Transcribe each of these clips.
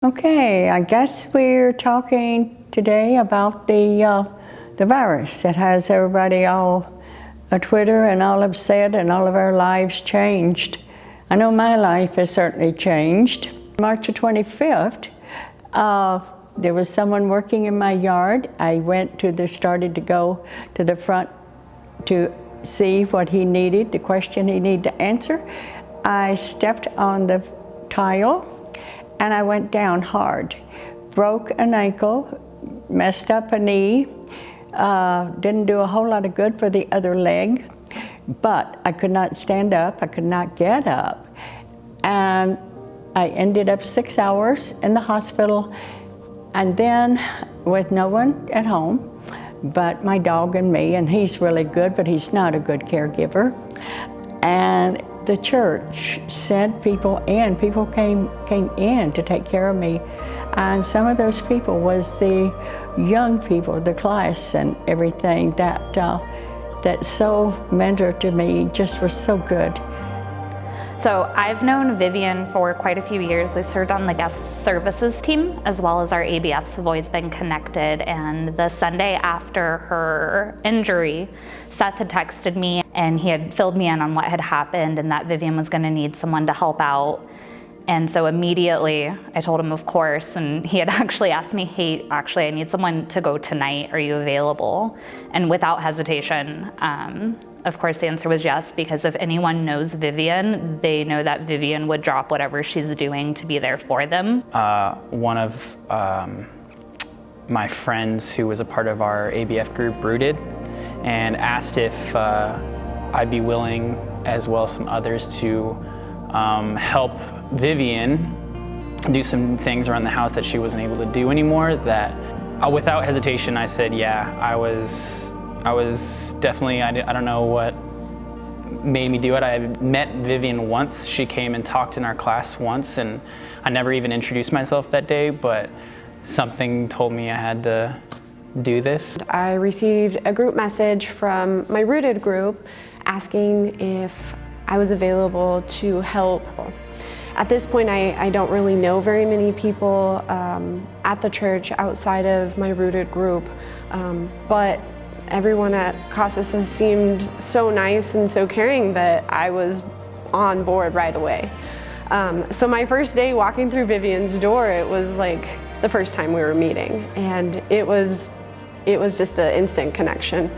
Okay, I guess we're talking today about the virus that has everybody all Twitter and all upset, and all of our lives changed. I know my life has certainly changed. March the 25th, there was someone working in my yard. I started to go to the front to see what he needed, the question he needed to answer. I stepped on the tile and I went down hard. Broke an ankle, messed up a knee, didn't do a whole lot of good for the other leg, but I could not stand up, I could not get up. And I ended up 6 hours in the hospital, and then with no one at home but my dog and me, and he's really good, but he's not a good caregiver. And the church sent people in. People came in to take care of me, and some of those people was the young people, the class and everything that so mentored to me, just was so good. So I've known Vivian for quite a few years. We've served on the guest services team, as well as our ABFs have always been connected. And the Sunday after her injury, Seth had texted me and he had filled me in on what had happened and that Vivian was gonna need someone to help out. And so immediately I told him, of course, and he had actually asked me, hey, actually I need someone to go tonight, are you available? And without hesitation, of course the answer was yes, because if anyone knows Vivian, they know that Vivian would drop whatever she's doing to be there for them. One of my friends who was a part of our ABF group, Rooted, and asked if I'd be willing, as well as some others, to help Vivian do some things around the house that she wasn't able to do anymore. That without hesitation I said yeah. I was definitely, I don't know what made me do it. I had met Vivian once. She came and talked in our class once, and I never even introduced myself that day, but something told me I had to do this. I received a group message from my Rooted group asking if I was available to help. At this point, I don't really know very many people at the church outside of my Rooted group, but everyone at Casas has seemed so nice and so caring that I was on board right away. So my first day walking through Vivian's door, it was like the first time we were meeting, and it was just an instant connection.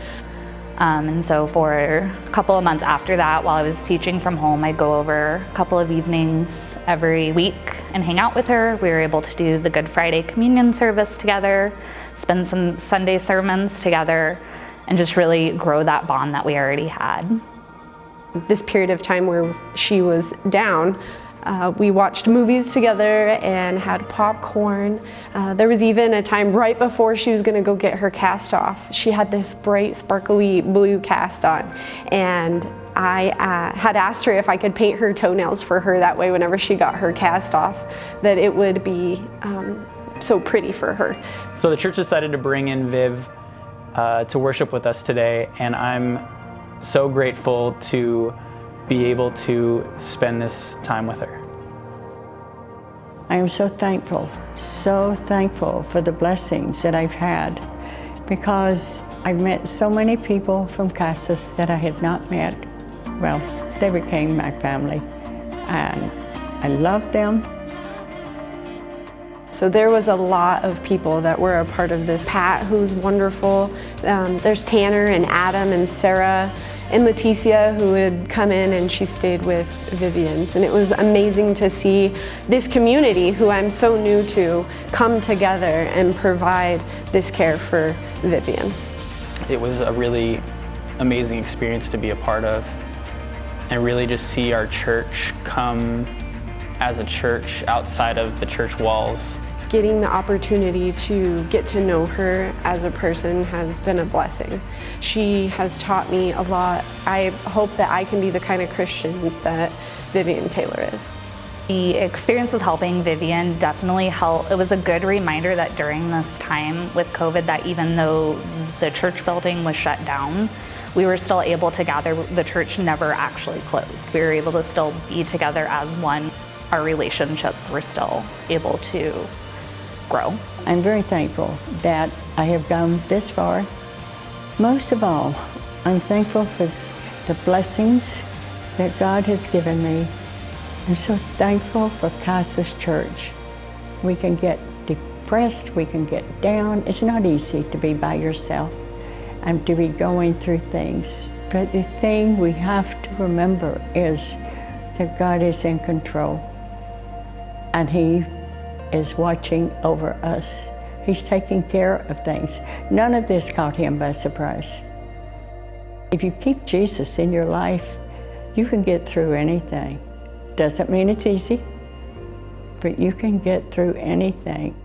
And so for a couple of months after that, while I was teaching from home, I'd go over a couple of evenings every week and hang out with her. We were able to do the Good Friday communion service together, spend some Sunday sermons together, and just really grow that bond that we already had. This period of time where she was down, we watched movies together and had popcorn. There was even a time right before she was gonna go get her cast off. She had this bright, sparkly blue cast on, and I had asked her if I could paint her toenails for her. That way, whenever she got her cast off, that it would be so pretty for her. So the church decided to bring in Viv to worship with us today, and I'm so grateful to be able to spend this time with her. I am so thankful for the blessings that I've had, because I've met so many people from Casas that I had not met. Well, they became my family, and I love them. So there was a lot of people that were a part of this. Pat, who's wonderful. There's Tanner and Adam and Sarah and Leticia, who would come in, and she stayed with Vivian's. And it was amazing to see this community, who I'm so new to, come together and provide this care for Vivian. It was a really amazing experience to be a part of, and really just see our church come as a church outside of the church walls. Getting the opportunity to get to know her as a person has been a blessing. She has taught me a lot. I hope that I can be the kind of Christian that Vivian Taylor is. The experience with helping Vivian definitely helped. It was a good reminder that during this time with COVID, that even though the church building was shut down, we were still able to gather. The church never actually closed. We were able to still be together as one. our relationships were still able to grow. I'm very thankful that I have gone this far. Most of all, I'm thankful for the blessings that God has given me. I'm so thankful for Casas Church. We can get depressed, we can get down. It's not easy to be by yourself and to be going through things. But the thing we have to remember is that God is in control and He is watching over us. He's taking care of things. None of this caught Him by surprise. If you keep Jesus in your life, you can get through anything. Doesn't mean it's easy, but you can get through anything.